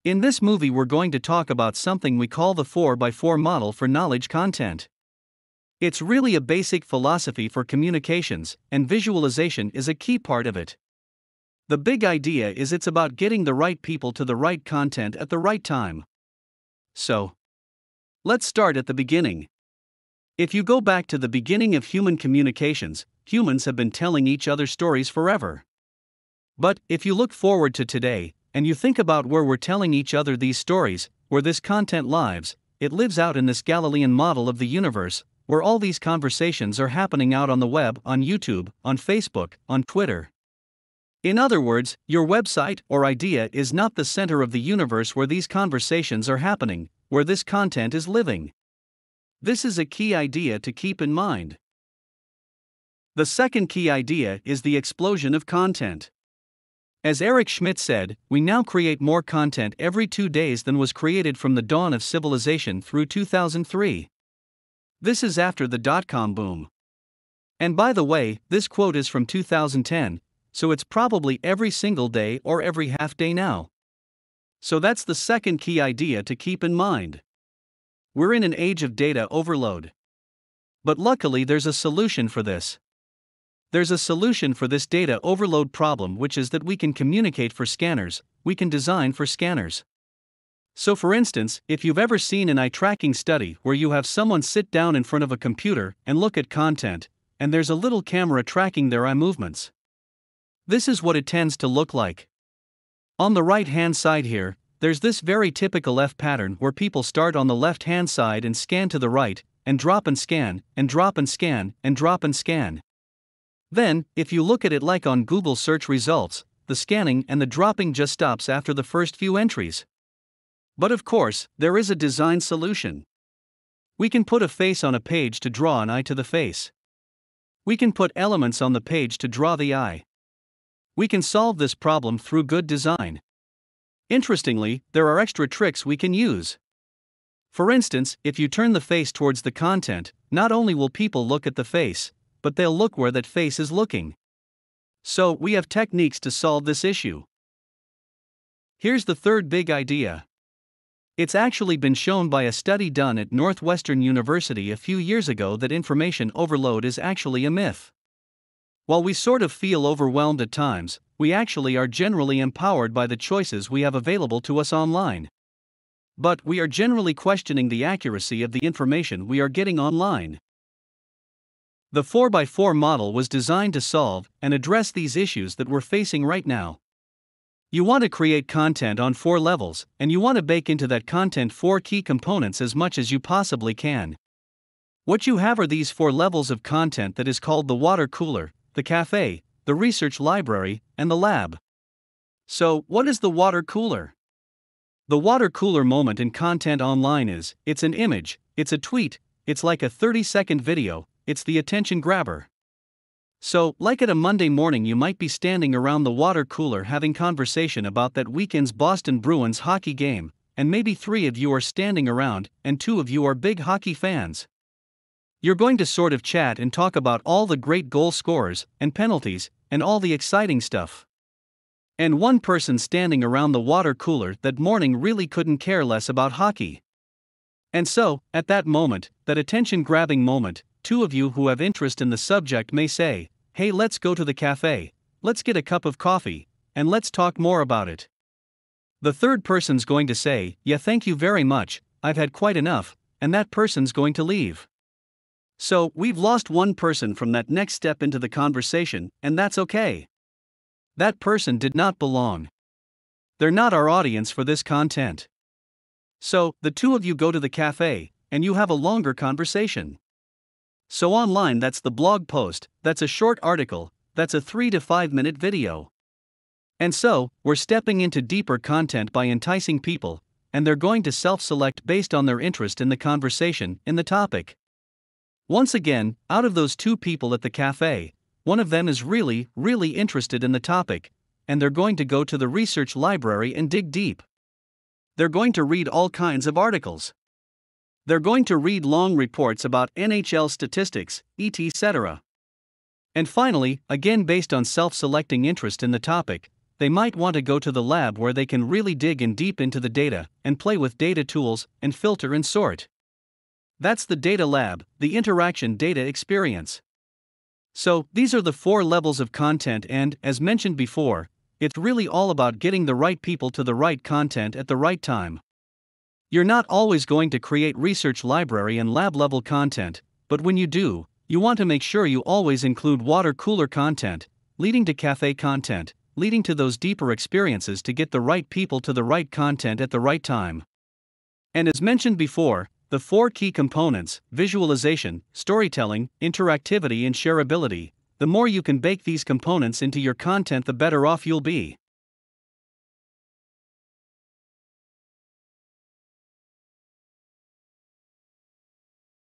In this movie, we're going to talk about something we call the 4x4 model for knowledge content. It's really a basic philosophy for communications, and visualization is a key part of it. The big idea is it's about getting the right people to the right content at the right time. So, let's start at the beginning. If you go back to the beginning of human communications, humans have been telling each other stories forever. But if you look forward to today, and you think about where we're telling each other these stories, where this content lives, it lives out in this Galilean model of the universe, where all these conversations are happening out on the web, on YouTube, on Facebook, on Twitter. In other words, your website or idea is not the center of the universe where these conversations are happening, where this content is living. This is a key idea to keep in mind. The second key idea is the explosion of content. As Eric Schmidt said, we now create more content every 2 days than was created from the dawn of civilization through 2003. This is after the dot-com boom. And by the way, this quote is from 2010, so it's probably every single day or every half day now. So that's the second key idea to keep in mind. We're in an age of data overload. But luckily, there's a solution for this. There's a solution for this data overload problem, which is that we can communicate for scanners, we can design for scanners. So for instance, if you've ever seen an eye tracking study where you have someone sit down in front of a computer and look at content, and there's a little camera tracking their eye movements. This is what it tends to look like. On the right-hand side here, there's this very typical F pattern where people start on the left-hand side and scan to the right, and drop and scan, and drop and scan, and drop and scan. Then, if you look at it like on Google search results, the scanning and the dropping just stops after the first few entries. But of course, there is a design solution. We can put a face on a page to draw an eye to the face. We can put elements on the page to draw the eye. We can solve this problem through good design. Interestingly, there are extra tricks we can use. For instance, if you turn the face towards the content, not only will people look at the face, but they'll look where that face is looking. So, we have techniques to solve this issue. Here's the third big idea. It's actually been shown by a study done at Northwestern University a few years ago that information overload is actually a myth. While we sort of feel overwhelmed at times, we actually are generally empowered by the choices we have available to us online. But we are generally questioning the accuracy of the information we are getting online. The 4x4 model was designed to solve and address these issues that we're facing right now. You want to create content on 4 levels, and you want to bake into that content 4 key components as much as you possibly can. What you have are these 4 levels of content that is called the water cooler, the cafe, the research library, and the lab. So, what is the water cooler? The water cooler moment in content online is, it's an image, it's a tweet, it's like a 30-second video, it's the attention grabber. So, like at a Monday morning, you might be standing around the water cooler having conversation about that weekend's Boston Bruins hockey game, and maybe 3 of you are standing around, and 2 of you are big hockey fans. You're going to sort of chat and talk about all the great goal scorers, and penalties, and all the exciting stuff. And one person standing around the water cooler that morning really couldn't care less about hockey. And so, at that moment, that attention-grabbing moment, 2 of you who have interest in the subject may say, "Hey, let's go to the cafe, let's get a cup of coffee, and let's talk more about it." The third person's going to say, "Yeah, thank you very much, I've had quite enough," and that person's going to leave. So, we've lost one person from that next step into the conversation, and that's okay. That person did not belong. They're not our audience for this content. So, the 2 of you go to the cafe, and you have a longer conversation. So online, that's the blog post, that's a short article, that's a 3 to 5 minute video. And so, we're stepping into deeper content by enticing people, and they're going to self-select based on their interest in the conversation, in the topic. Once again, out of those 2 people at the cafe, one of them is really, really interested in the topic, and they're going to go to the research library and dig deep. They're going to read all kinds of articles. They're going to read long reports about NHL statistics, etc. And finally, again based on self-selecting interest in the topic, they might want to go to the lab where they can really dig in deep into the data and play with data tools and filter and sort. That's the data lab, the interaction data experience. So, these are the 4 levels of content, and, as mentioned before, it's really all about getting the right people to the right content at the right time. You're not always going to create research library and lab level content, but when you do, you want to make sure you always include water cooler content, leading to cafe content, leading to those deeper experiences to get the right people to the right content at the right time. And as mentioned before, the 4 key components, visualization, storytelling, interactivity, and shareability, the more you can bake these components into your content, the better off you'll be.